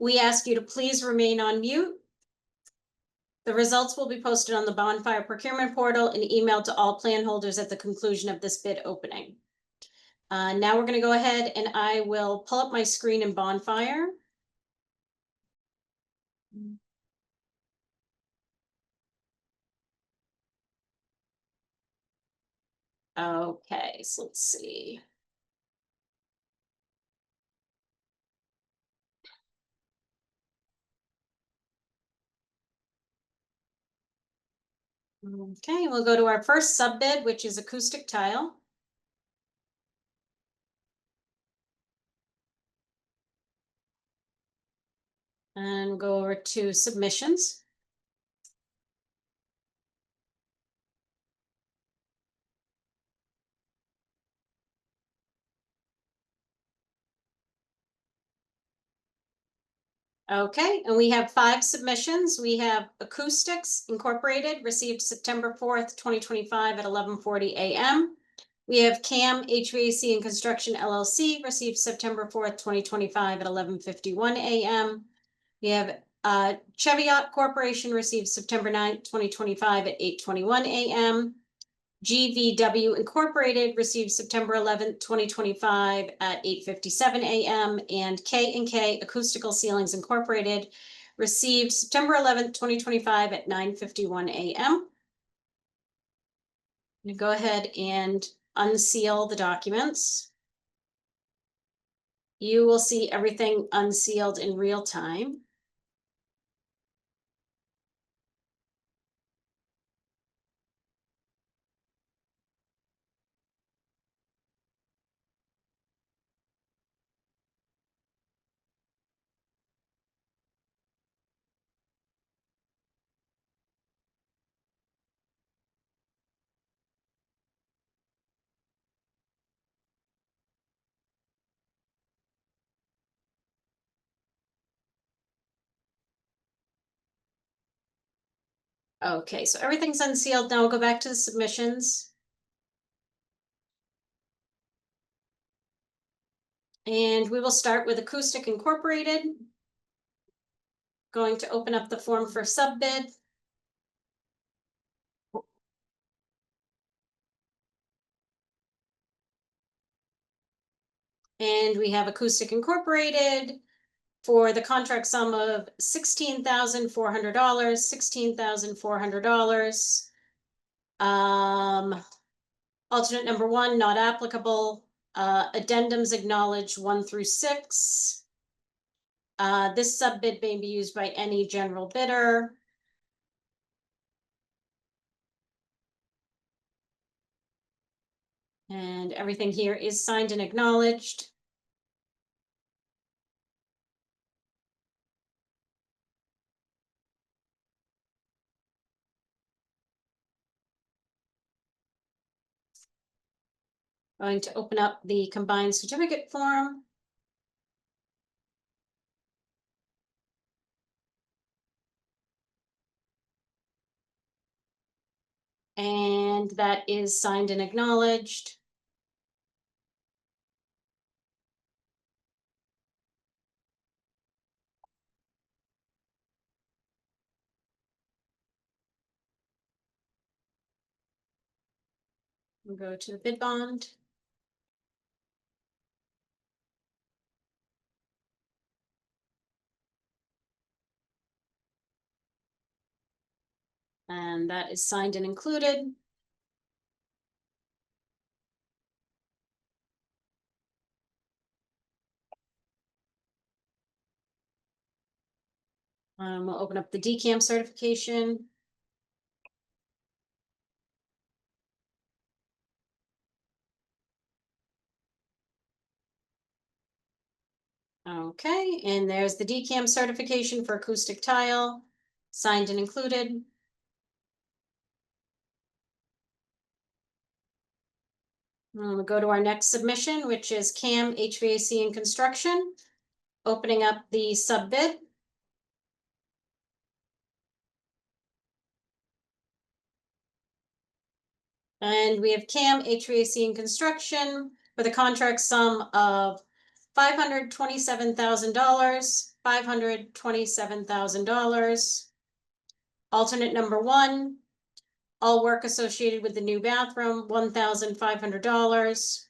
We ask you to please remain on mute. The results will be posted on the Bonfire Procurement Portal and emailed to all plan holders at the conclusion of this bid opening. Now we're going to go ahead and I will pull up my screen in Bonfire. Okay, so let's see. Okay, we'll go to our first sub bid, which is acoustic tile. And we'll go over to submissions. Okay, and we have 5 submissions. We have Acoustics Incorporated, received September 4th, 2025 at 11:40 a.m. We have CAM HVAC and Construction LLC, received September 4th, 2025 at 11:51 a.m. We have Cheviot Corporation, received September 9th, 2025 at 8:21 a.m. GVW Incorporated received September 11th, 2025 at 8:57 a.m. and K&K Acoustical Ceilings Incorporated received September 11th, 2025 at 9:51 a.m. I'm going to go ahead and unseal the documents. You will see everything unsealed in real time. Okay, so everything's unsealed. Now we'll go back to the submissions. And we will start with Acoustic Incorporated. Going to open up the form for sub bid. And we have Acoustic Incorporated for the contract sum of $16,400, $16,400. Alternate number 1, not applicable. Addendums acknowledged 1 through 6. This sub bid may be used by any general bidder. And everything here is signed and acknowledged. Going to open up the combined certificate form. And that is signed and acknowledged. We'll go to the bid bond. And that is signed and included. We'll open up the DCAM certification. Okay, and there's the DCAM certification for acoustic tile, signed and included. We'll go to our next submission, which is CAM HVAC and Construction, opening up the sub bid. And we have CAM HVAC and Construction for the contract sum of $527,000, $527,000. Alternate number 1, all work associated with the new bathroom, $1,500.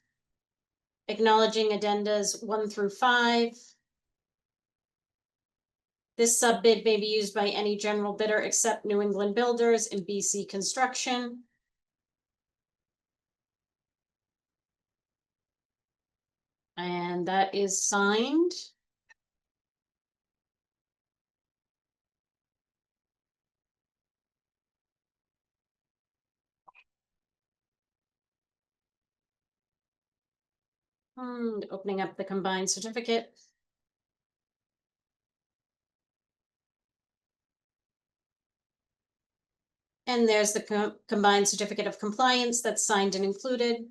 Acknowledging addendas 1 through 5. This sub bid may be used by any general bidder except New England Builders and BC Construction. And that is signed. Opening up the combined certificate. And there's the combined certificate of compliance that's signed and included.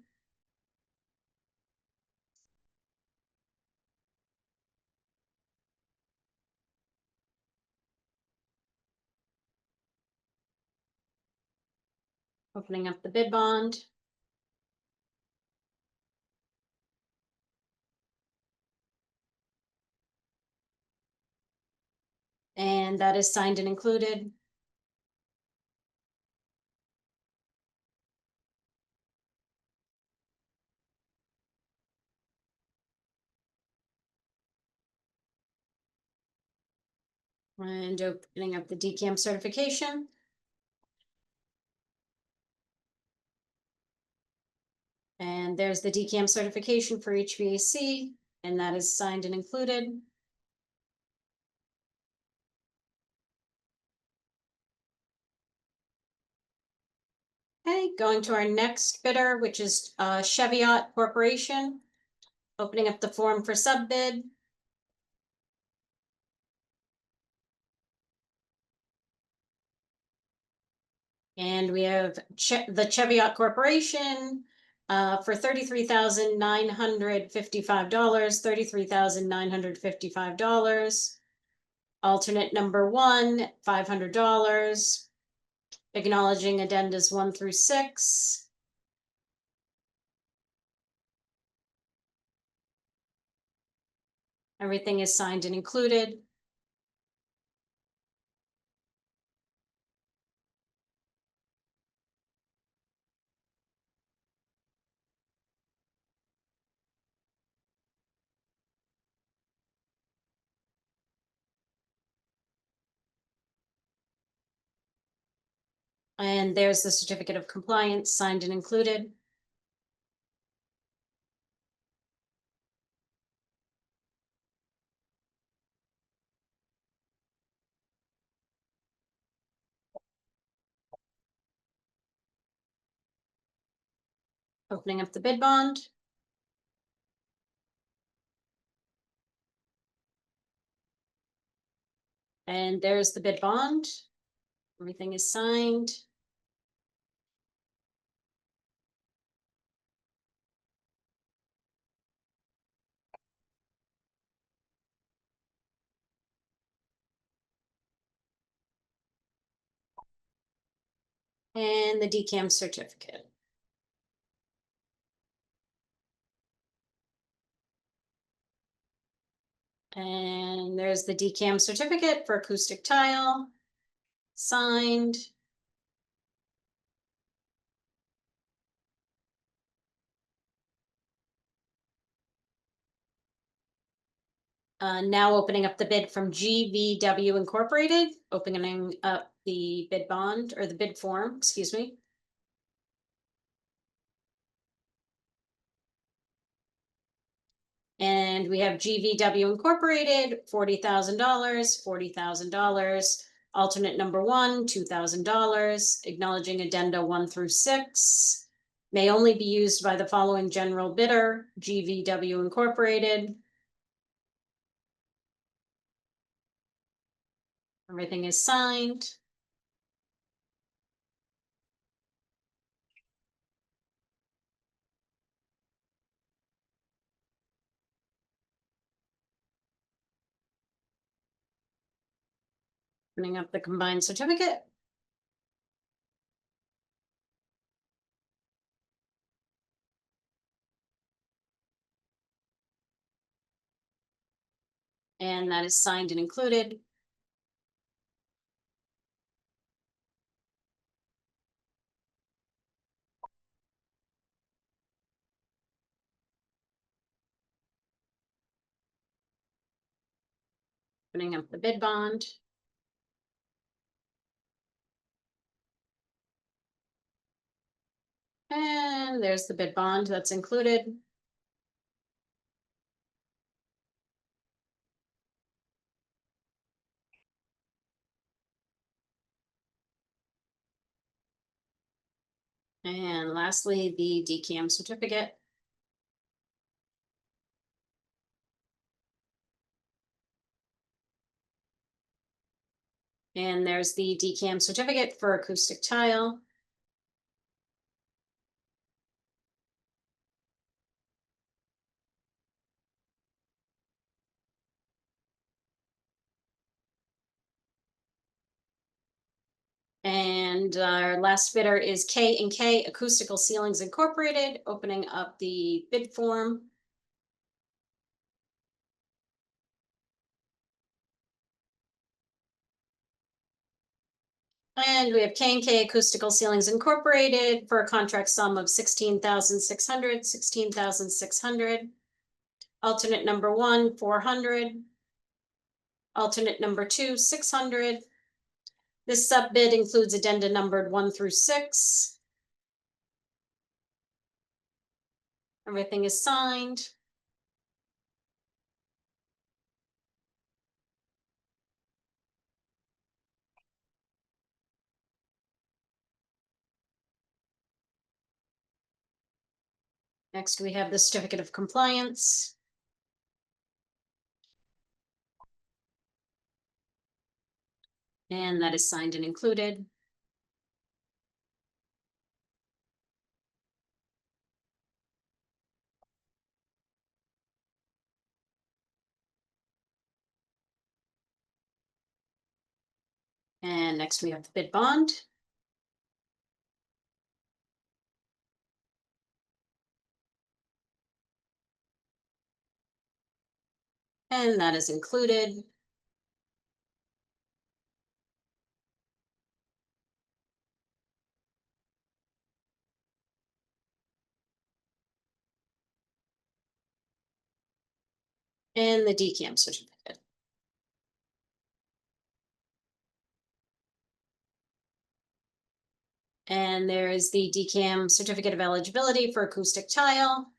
Opening up the bid bond. And that is signed and included. And opening up the DCAM certification. And there's the DCAM certification for HVAC, and that is signed and included. Okay, going to our next bidder, which is Cheviot Corporation. Opening up the form for sub bid. And we have the Cheviot Corporation for $33,955, $33,955. Alternate number 1, $500. Acknowledging addendas 1 through 6. Everything is signed and included. And there's the certificate of compliance signed and included. Opening up the bid bond. And there's the bid bond. Everything is signed. And the DCAM certificate. And there's the DCAM certificate for acoustic tile, signed. Now opening up the bid from GVW Incorporated, opening up the bid bond or the bid form, excuse me. And we have GVW Incorporated, $40,000, $40,000. Alternate number 1, $2,000. Acknowledging addenda 1 through 6. May only be used by the following general bidder, GVW Incorporated. Everything is signed. Opening up the combined certificate. And And that is signed and included. Opening up the bid bond. And there's the bid bond that's included. And lastly, the DCAM certificate. And there's the DCAM certificate for acoustic tile. And our last bidder is K&K Acoustical Ceilings Incorporated, opening up the bid form. And we have K&K Acoustical Ceilings Incorporated for a contract sum of $16,600. Alternate number 1, $400. Alternate number 2, $600. This sub bid includes addenda numbered 1 through 6. Everything is signed. Next, we have the certificate of compliance. And that is signed and included. And next we have the bid bond. And that is included. And the DCAM certificate. And there is the DCAM certificate of eligibility for acoustic tile.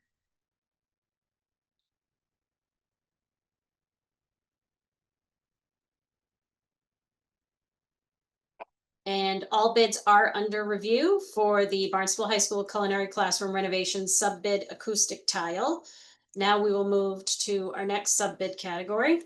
And all bids are under review for the Barnstable High School Culinary Classroom Renovations sub-bid acoustic tile. Now we will move to our next sub-bid category.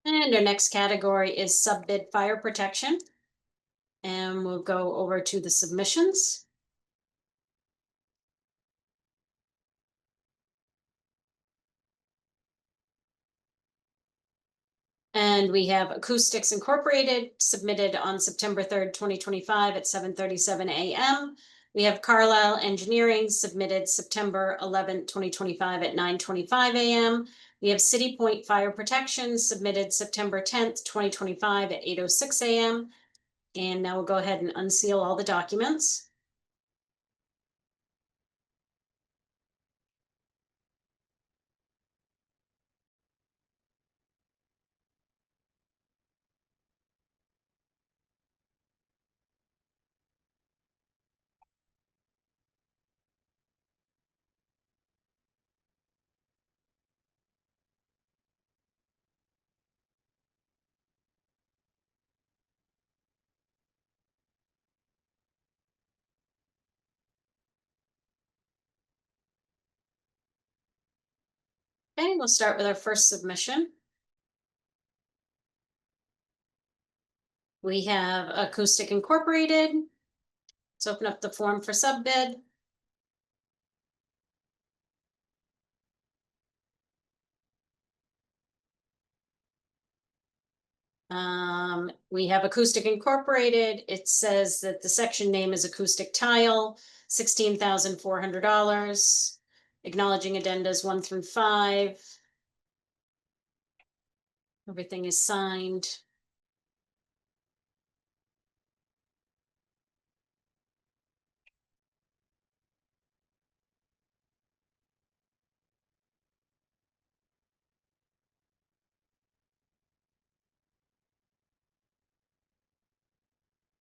And our next category is sub-bid fire protection. And we'll go over to the submissions. And we have Acoustics Incorporated submitted on September 3rd, 2025 at 7:37 a.m. We have Carlisle Engineering submitted September 11th, 2025 at 9:25 a.m. We have City Point Fire Protection submitted September 10th, 2025 at 8:06 a.m. And now we'll go ahead and unseal all the documents. Okay, we'll start with our first submission. We have Acoustic Incorporated. Let's open up the form for sub bid. We have Acoustic Incorporated. It says that the section name is Acoustic Tile, $16,400. Acknowledging addendas 1 through 5. Everything is signed.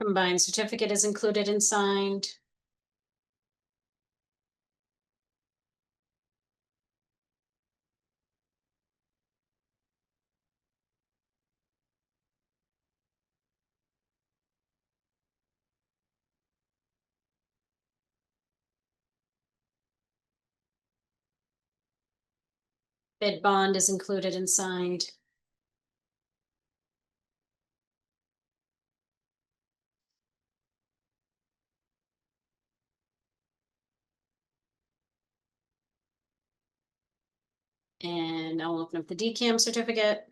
Combined certificate is included and signed. Bid bond is included and signed. And I'll open up the DCAM certificate.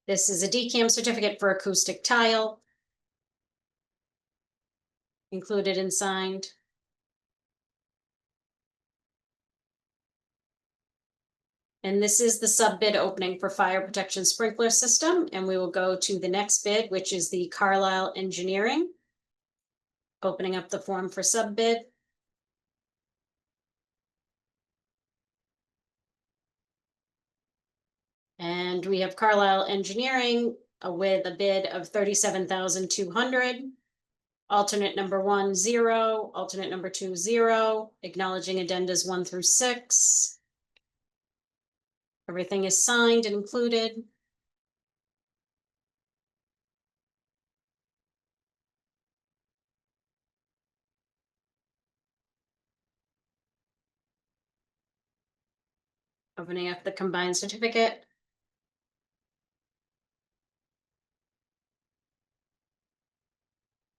This is a DCAM certificate for Acoustic Tile. Included and signed. And this is the sub bid opening for fire protection sprinkler system. And we will go to the next bid, which is the Carlisle Engineering. Opening up the form for sub bid. And we have Carlisle Engineering with a bid of $37,200. Alternate number 1, 0. Alternate number 2, 0. Acknowledging addendas 1 through 6. Everything is signed and included. Opening up the combined certificate.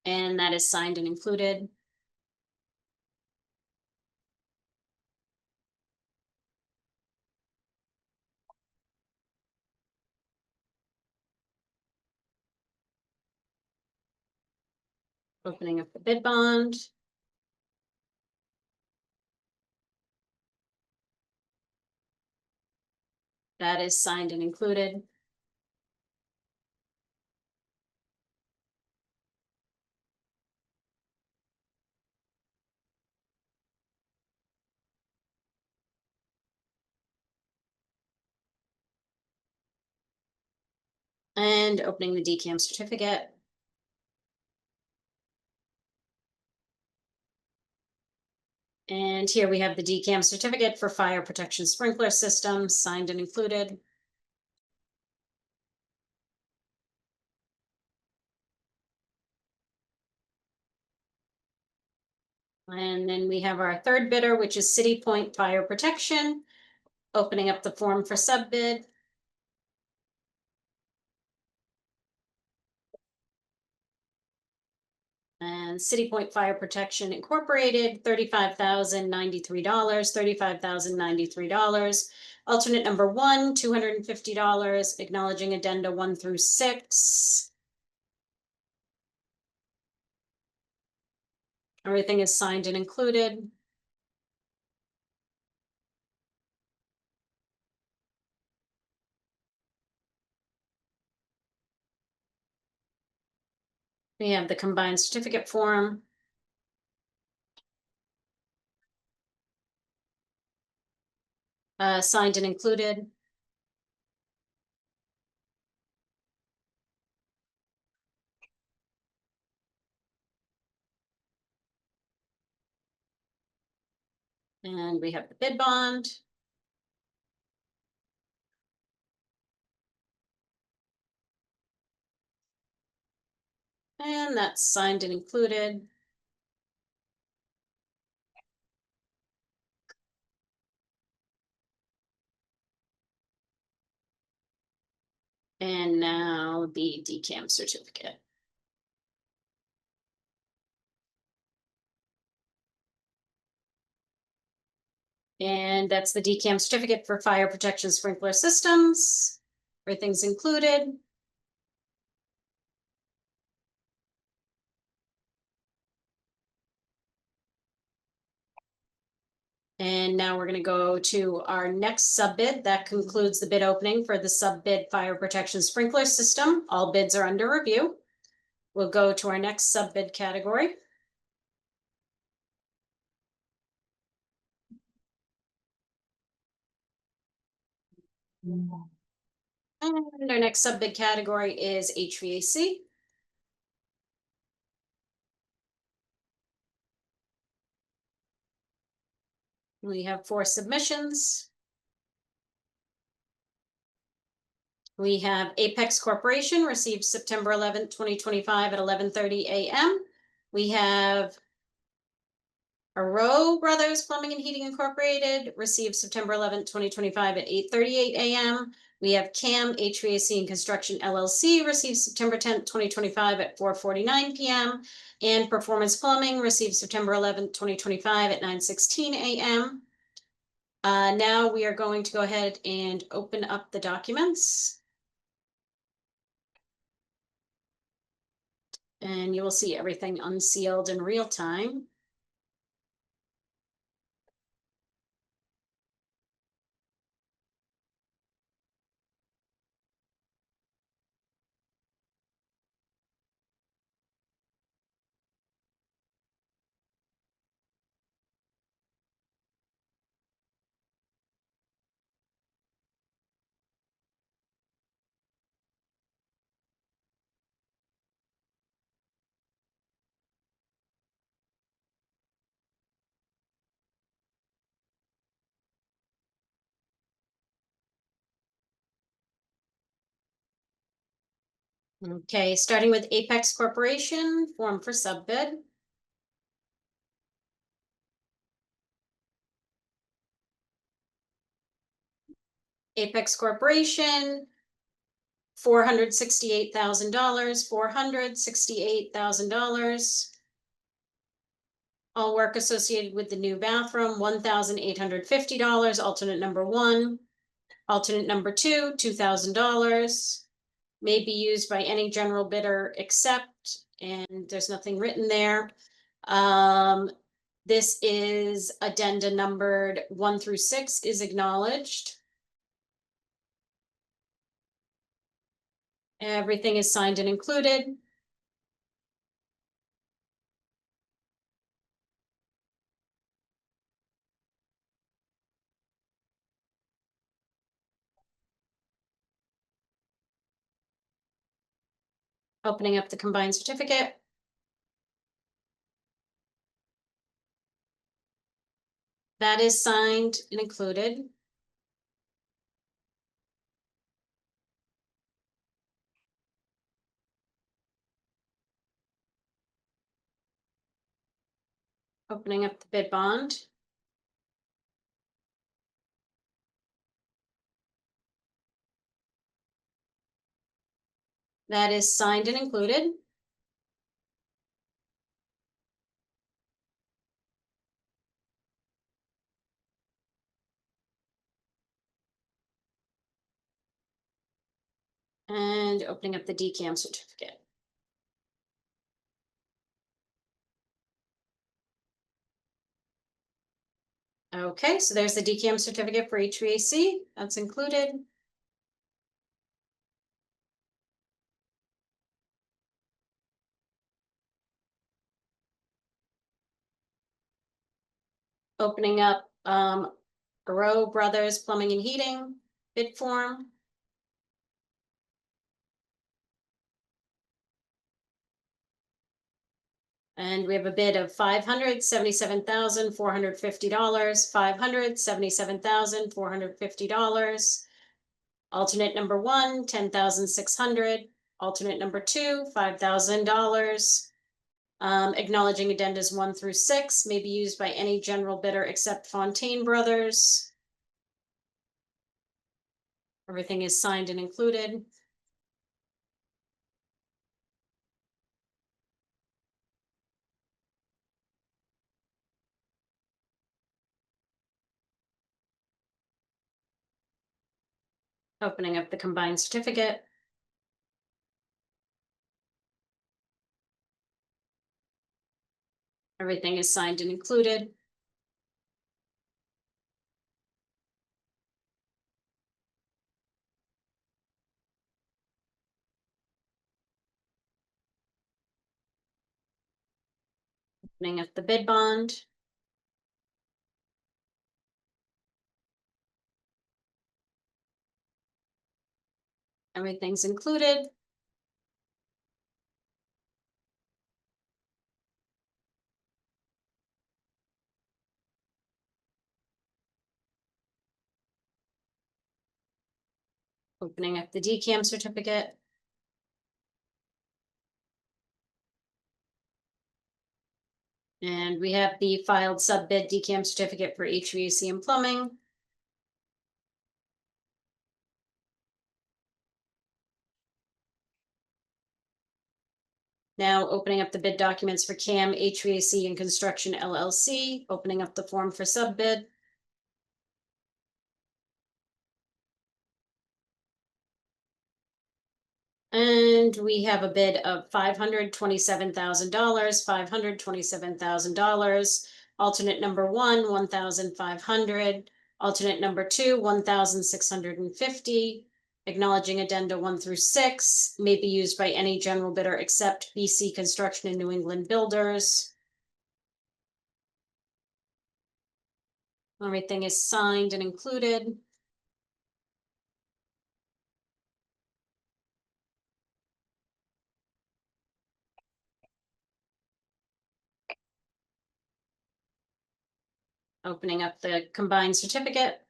And that is signed and included. Opening up the bid bond. That is signed and included. And opening the DCAM certificate. And here we have the DCAM certificate for fire protection sprinkler system, signed and included. And then we have our third bidder, which is City Point Fire Protection. Opening up the form for sub bid. And City Point Fire Protection Incorporated, $35,093, $35,093. Alternate number 1, $250, acknowledging addenda 1 through 6. Everything is signed and included. We have the combined certificate form. Signed and included. And we have the bid bond. And that's signed and included. And now the DCAM certificate. And that's the DCAM certificate for fire protection sprinkler systems. Everything's included. And now we're gonna go to our next sub bid. That concludes the bid opening for the sub bid fire protection sprinkler system. All bids are under review. We'll go to our next sub bid category. And our next sub bid category is HVAC. We have 4 submissions. We have Apex Corporation received September 11th, 2025 at 11:30 a.m. We have Arrow Brothers Plumbing and Heating Incorporated received September 11th, 2025 at 8:38 a.m. We have CAM HVAC and Construction LLC received September 10th, 2025 at 4:49 p.m. And Performance Plumbing received September 11th, 2025 at 9:16 a.m. Now we are going to go ahead and open up the documents. And you will see everything unsealed in real time. Okay, starting with Apex Corporation, form for sub bid. Apex Corporation, $468,000, $468,000. All work associated with the new bathroom, $1,850, alternate number 1. Alternate number 2, $2,000. May be used by any general bidder except, and there's nothing written there. This is addenda numbered 1 through 6 is acknowledged. Everything is signed and included. Opening up the combined certificate. That is signed and included. Opening up the bid bond. That is signed and included. And opening up the DCAM certificate. Okay, so there's the DCAM certificate for HVAC. That's included. Opening up Arrow Brothers Plumbing and Heating bid form. And we have a bid of $577,450, $577,450. Alternate number 1, $10,600. Alternate number 2, $5,000. Acknowledging addendas 1 through 6 may be used by any general bidder except Fontaine Brothers. Everything is signed and included. Opening up the combined certificate. Everything is signed and included. Opening up the bid bond. Everything's included. Opening up the DCAM certificate. And we have the filed sub-bid DCAM certificate for HVAC and plumbing. Now opening up the bid documents for CAM HVAC and Construction LLC, opening up the form for sub-bid. And we have a bid of $527,000, $527,000. Alternate number one, $1,500. Alternate number two, $1,650. Acknowledging addenda 1 through 6 may be used by any general bidder except BC Construction and New England Builders. Everything is signed and included. Opening up the combined certificate.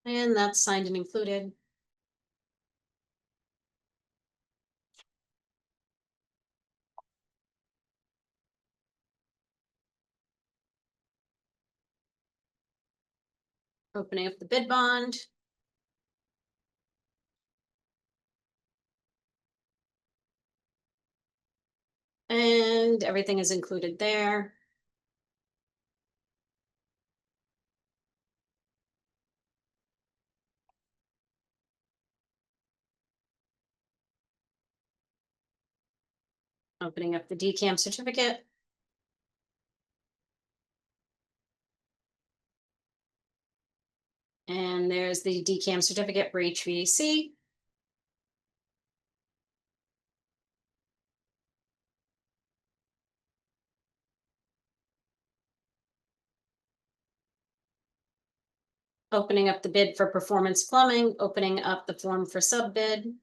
And that's signed and included. Opening up the bid bond. And everything is included there. Opening up the DCAM certificate. And there's the DCAM certificate for HVAC. Opening up the bid for performance plumbing, opening up the form for sub-bid.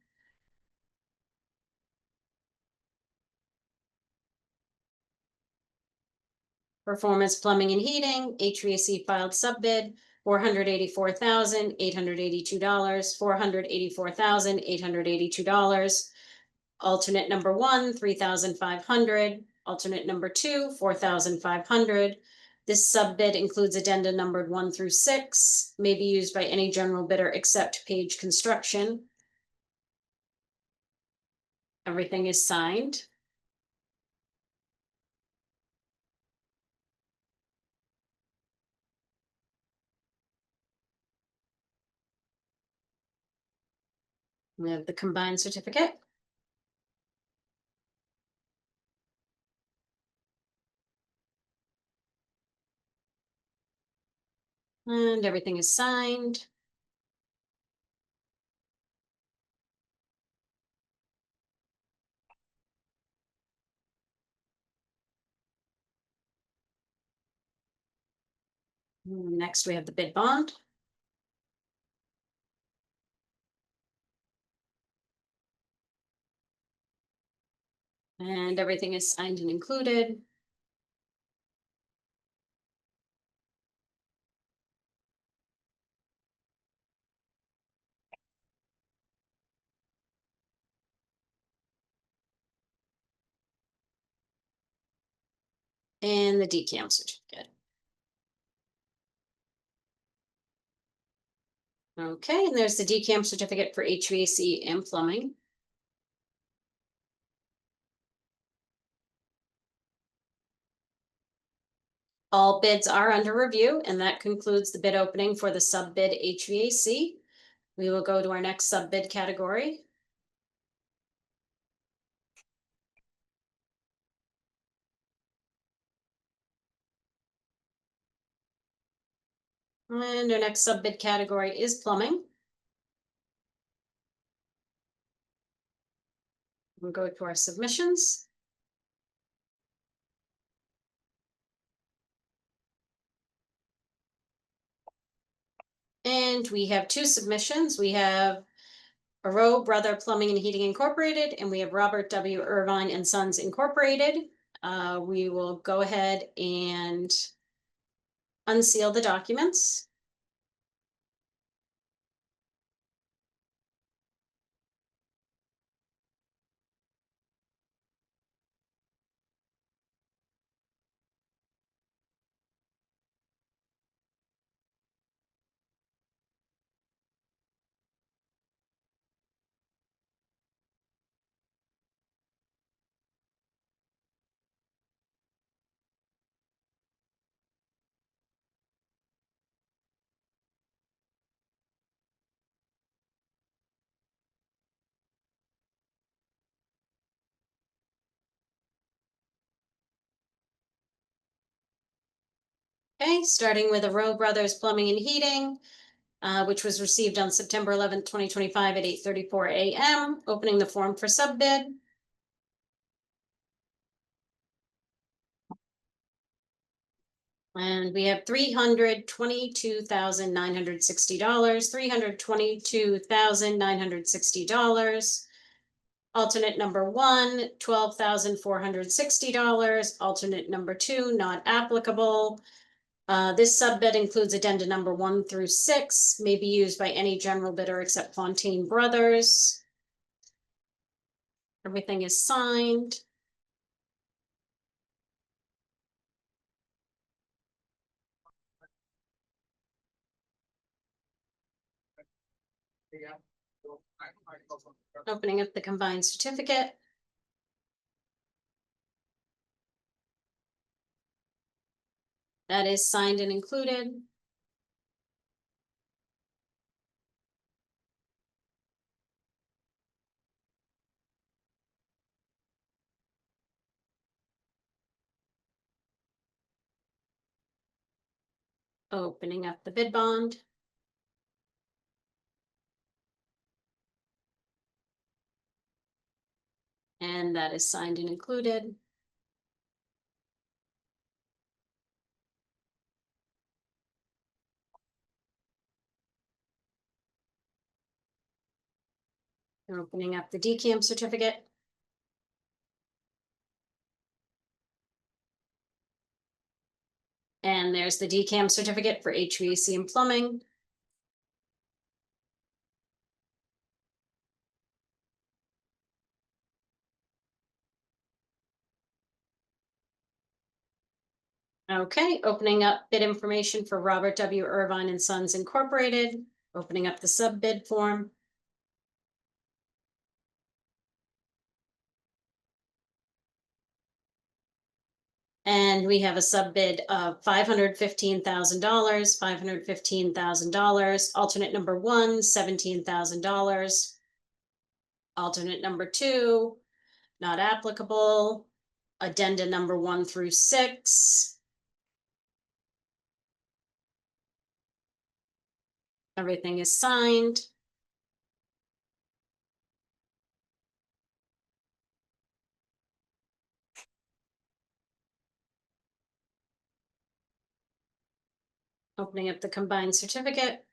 Performance plumbing and heating, HVAC filed sub-bid, $484,882, $484,882. Alternate number one, $3,500. Alternate number two, $4,500. This sub-bid includes addenda numbered 1 through 6, may be used by any general bidder except Page Construction. Everything is signed. We have the combined certificate. And everything is signed. Next, we have the bid bond. And everything is signed and included. And the DCAM certificate. Okay, and there's the DCAM certificate for HVAC and plumbing. All bids are under review, and that concludes the bid opening for the sub bid HVAC. We will go to our next sub bid category. And our next sub bid category is plumbing. We'll go to our submissions. And we have two submissions. We have Aroe Brother Plumbing and Heating Incorporated, and we have Robert W. Irvine and Sons Incorporated. We will go ahead and unseal the documents. Okay, starting with Aroe Brothers Plumbing and Heating, which was received on September 11th, 2025 at 8:34 a.m. Opening the form for sub bid. And we have $322,960, $322,960. Alternate number one, $12,460. Alternate number two, not applicable. This sub bid includes addenda number 1 through 6, may be used by any general bidder except Fontaine Brothers. Everything is signed. Opening up the combined certificate. That is signed and included. Opening up the bid bond. And that is signed and included. Opening up the DCAM certificate. And there's the DCAM certificate for HVAC and plumbing. Okay, opening up bid information for Robert W. Irvine and Sons Incorporated. Opening up the sub bid form. And we have a sub bid of $515,000, $515,000. Alternate number one, $17,000. Alternate number two, not applicable. Addenda number 1 through 6. Everything is signed. Opening up the combined certificate.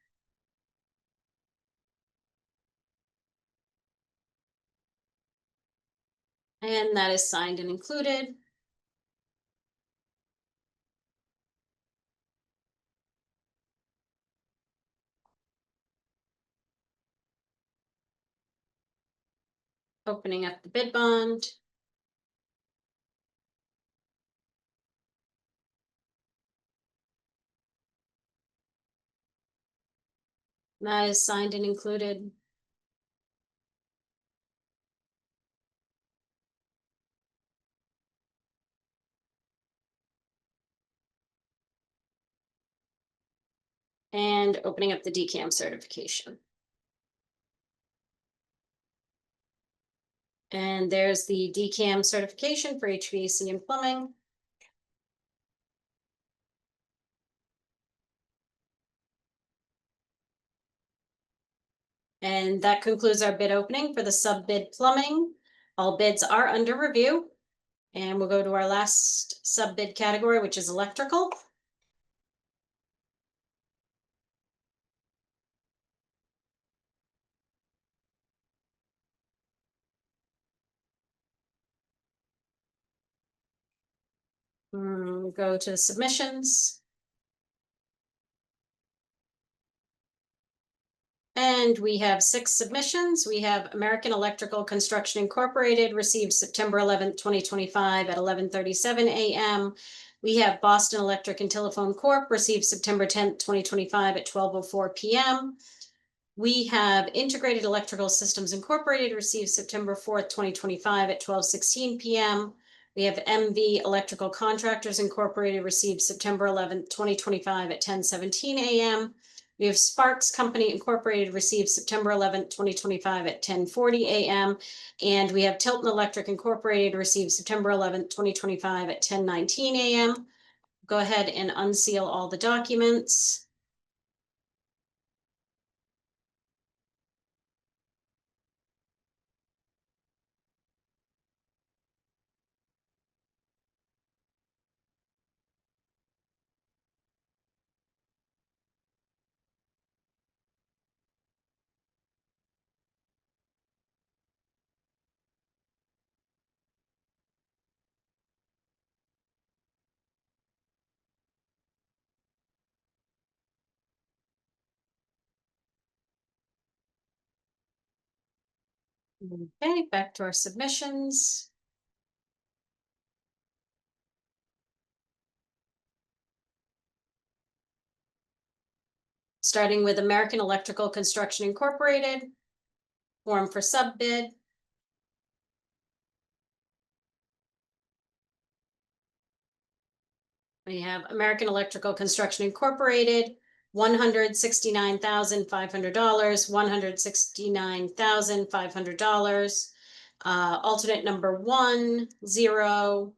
And that is signed and included. Opening up the bid bond. That is signed and included. And opening up the DCAM certification. And there's the DCAM certification for HVAC and plumbing. And that concludes our bid opening for the sub bid plumbing. All bids are under review. And we'll go to our last sub bid category, which is electrical. Go to submissions. And we have 6 submissions. We have American Electrical Construction Incorporated received September 11th, 2025 at 11:37 a.m. We have Boston Electric and Telephone Corp. Received September 10th, 2025 at 12:04 p.m. We have Integrated Electrical Systems Incorporated received September 4th, 2025 at 12:16 p.m. We have MV Electrical Contractors Incorporated received September 11th, 2025 at 10:17 a.m. We have Sparks Company Incorporated received September 11th, 2025 at 10:40 a.m. And we have Tilton Electric Incorporated received September 11th, 2025 at 10:19 a.m. Go ahead and unseal all the documents. Okay, back to our submissions. Starting with American Electrical Construction Incorporated, form for sub bid. We have American Electrical Construction Incorporated, $169,500, $169,500. Alternate number 1, 0,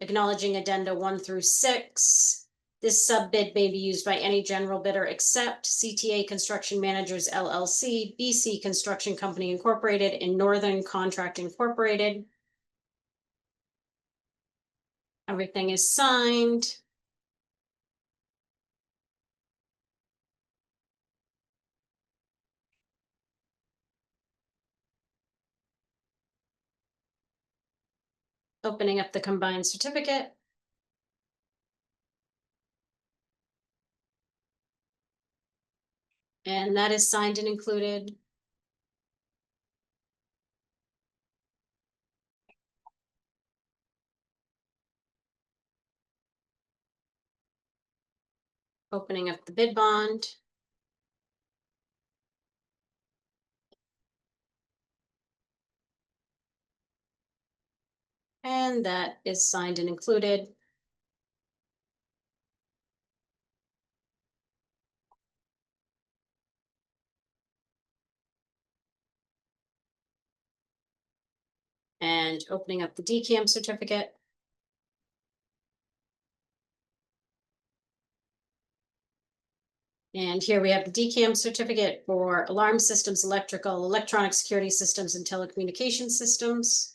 acknowledging addenda 1 through 6. This sub bid may be used by any general bidder except CTA Construction Managers LLC, BC Construction Company Incorporated, and Northern Contract Incorporated. Everything is signed. Opening up the combined certificate. And that is signed and included. Opening up the bid bond. And that is signed and included. And opening up the DCAM certificate. And here we have the DCAM certificate for alarm systems, electrical, electronic security systems, and telecommunication systems.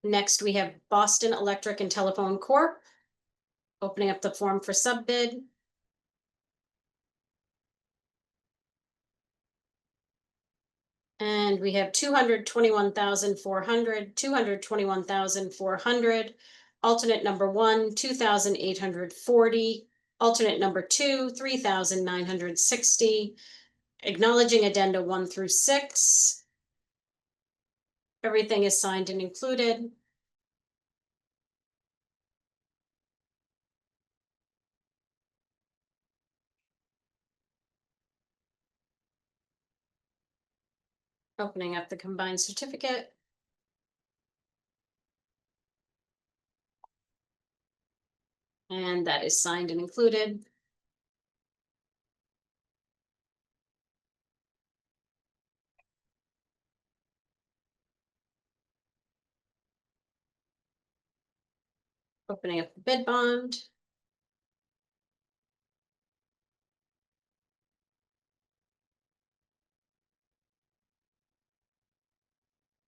Next, we have Boston Electric and Telephone Corp. Opening up the form for sub bid. And we have 221,400, 221,400. Alternate number 1, 2,840. Alternate number 2, 3,960. Acknowledging addenda 1 through 6. Everything is signed and included. Opening up the combined certificate. And that is signed and included. Opening up the bid bond.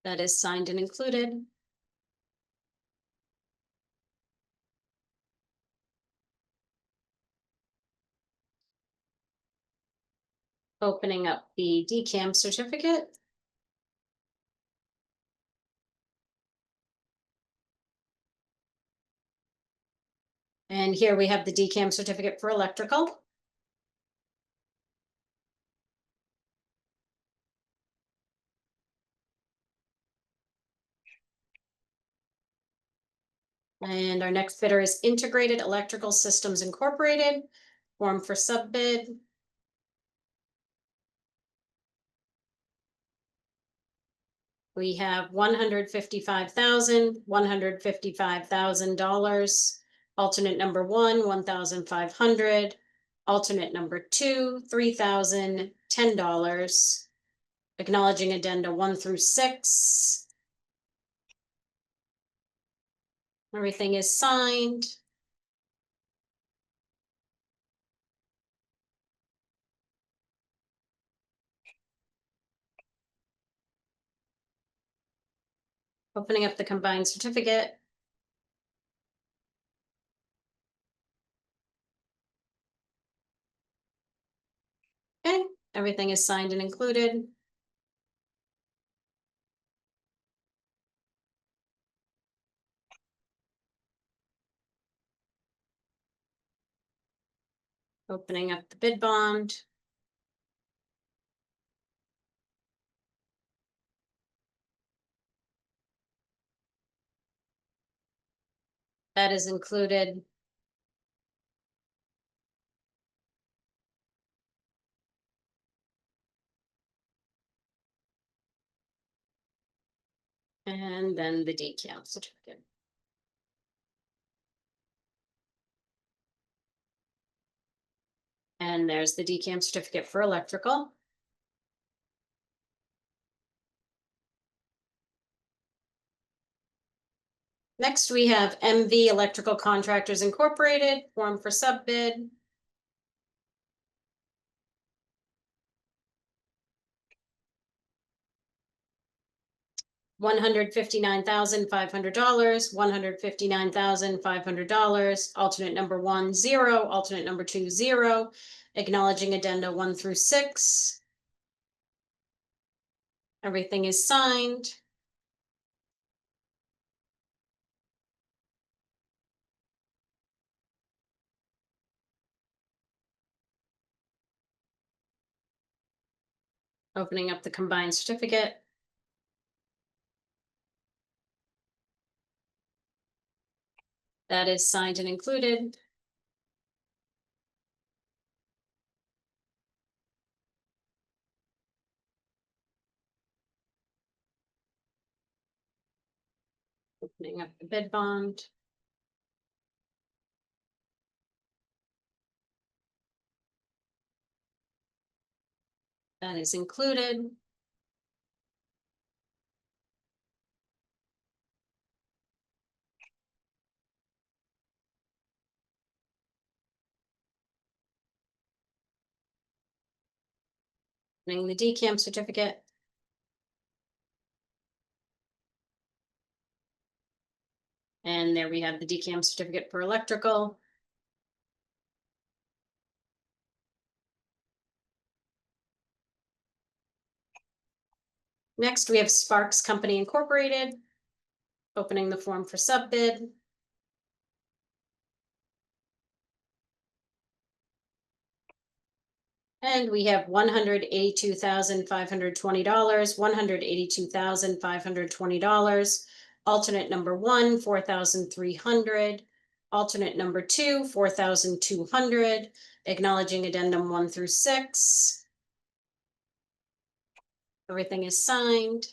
That is signed and included. Opening up the DCAM certificate. And here we have the DCAM certificate for electrical. And our next bidder is Integrated Electrical Systems Incorporated, form for subbid. We have $155,000. Alternate number one, 1,500. Alternate number two, $3,010. Acknowledging addenda 1 through 6. Everything is signed. Opening up the combined certificate. Okay, everything is signed and included. Opening up the bid bond. That is included. And then the DCAM certificate. And there's the DCAM certificate for electrical. Next, we have MV Electrical Contractors Incorporated, form for subbid. $159,500, $159,500, alternate number 1, 0, alternate number 2, 0, acknowledging addenda 1 through 6. Everything is signed. Opening up the combined certificate. That is signed and included. Opening up the bid bond. That is included. Opening the DCAM certificate. And there we have the DCAM certificate for electrical. Next, we have Sparks Company Incorporated, opening the form for subbid. And we have $182,520, $182,520. Alternate number 1, 4,300. Alternate number 2, 4,200. Acknowledging addendum 1 through 6. Everything is signed.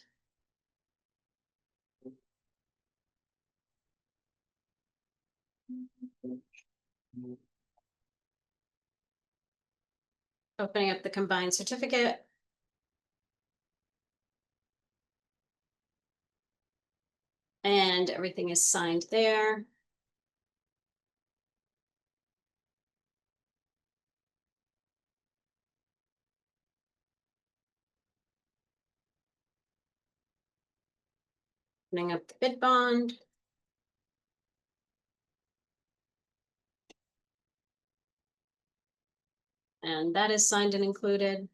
Opening up the combined certificate. And everything is signed there. Opening up the bid bond. And that is signed and included.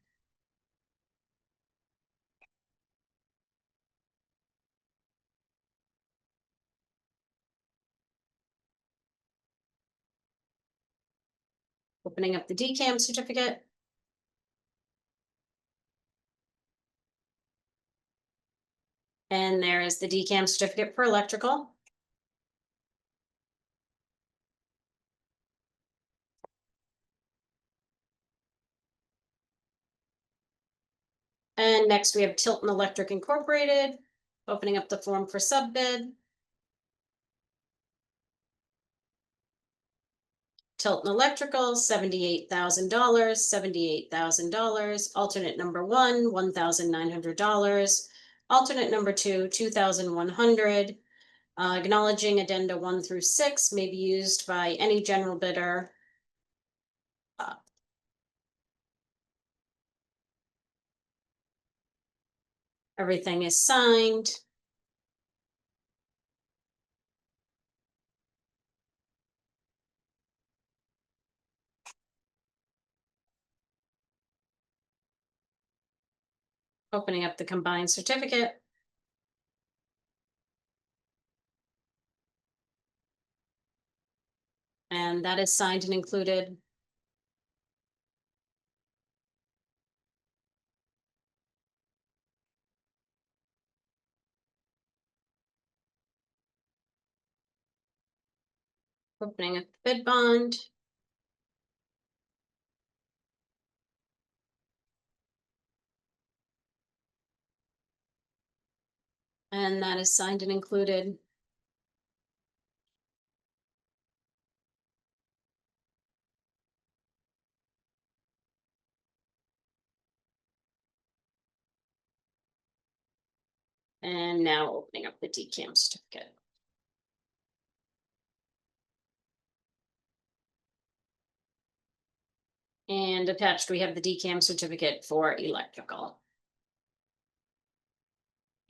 Opening up the DCAM certificate. And there is the DCAM certificate for electrical. And next we have Tilton Electric Incorporated, opening up the form for sub bid. Tilton Electrical, $78,000, $78,000. Alternate number one, $1,900. Alternate number two, $2,100. Acknowledging addenda 1 through 6 may be used by any general bidder. Everything is signed. Opening up the combined certificate. And that is signed and included. Opening up the bid bond. And that is signed and included. And now opening up the DCAM certificate. And attached, we have the DCAM certificate for electrical.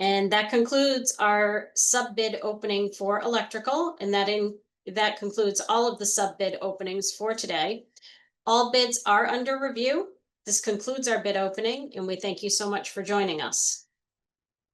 And that concludes our sub bid opening for electrical, and that concludes all of the sub bid openings for today. All bids are under review. This concludes our bid opening, and we thank you so much for joining us.